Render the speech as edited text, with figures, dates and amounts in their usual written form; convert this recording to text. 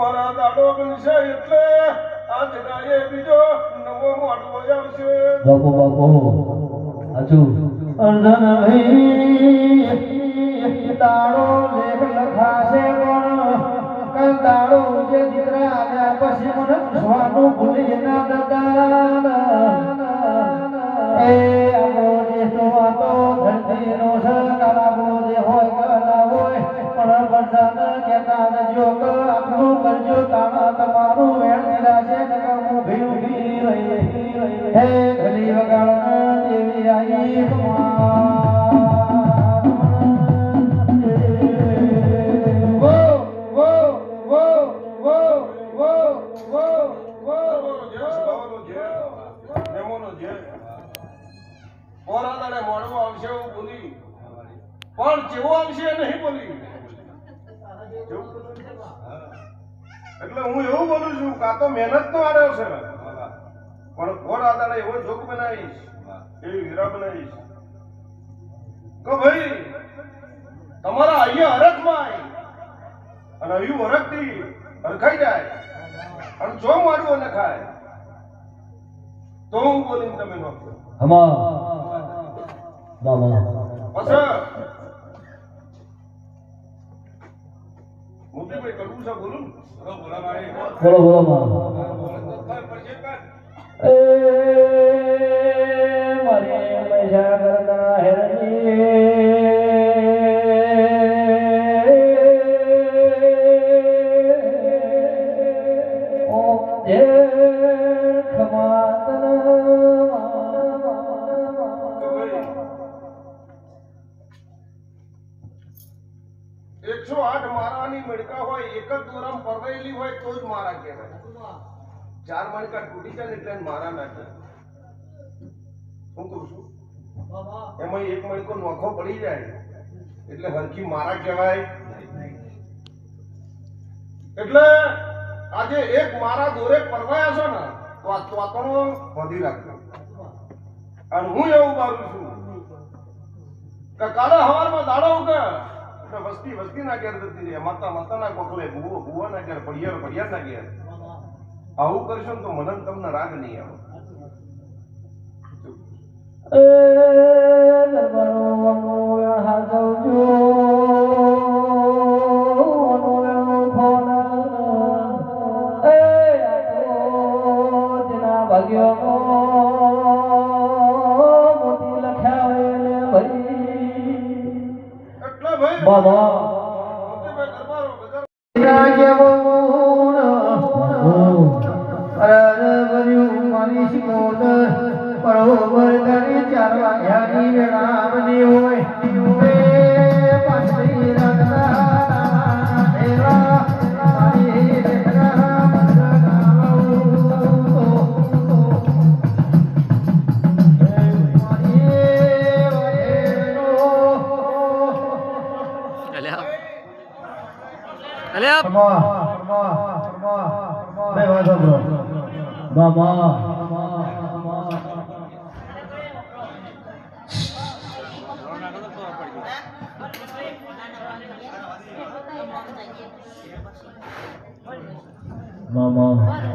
ઓરા દાડો બનશે એટલે આ જગાએ બીજો નવો મોડો આવશે. બાપુ હજુ અંધન દાડો લેખ લખાશે પણ દાડો જે દીકરા આવ્યા પછી મને પૂછવાનું ભૂલી ના દાદા એ આપણો દેશ તો વાતો ધરતીનો છે આપણો જે હોય કે ના હોય પણ બધાને કહેતા નજો કે આપણું કરજો તાણા તમારું વેણ દીધા છે નકમું ભીડી રહી હે ઘડી વગાડના દેવી આઈ પણ જેવો આવશે નહીં બોલી. એટલે હું એવું બોલું છું કે આ તો મહેનત નો આડ્યો છે પણ ઘોર આદાડે એવો જોક બનાવીશ એવી હીરા બનાવીશ કે ભાઈ તમારા અહીંયા હરખમાં અને અહીં હરખથી હરખાઈ જાય અને જો માડવું ન ખાય તો હું બોલીને તમે નોખો હમા બાબા પછી મોતીભાઈ કરવું છે બોલું બોલો એ મારે પૈસા કરતા હેરની ઓ જે ખમાતન 108 મારાની મણકા હોય એક જ દોરામ પરવાયેલી હોય તો જ મારા કહેવાય. 4 મણકા તૂટી જાય એટલે મારા ના કહેવાય. શું કહું છું એમાં એક મણકો નોખો પડી જાય એટલે હરખી મારા કહેવાય. એટલે આજે એક મારા દોરે પરવાયા છો ને તો આ ચોતણો વધી રાખજો. અને હું એવું બારું છું કે કાલે સવારમાં દાડો ઉગે વસ્તી ના ઘેર જતી રહે, માતા ના કોકલે ભૂવા ના ઘેર પડિયાર ના ઘેર. આવું કરશો ને તો મને તમને રાગ નહીં આવે. બાબા Mama.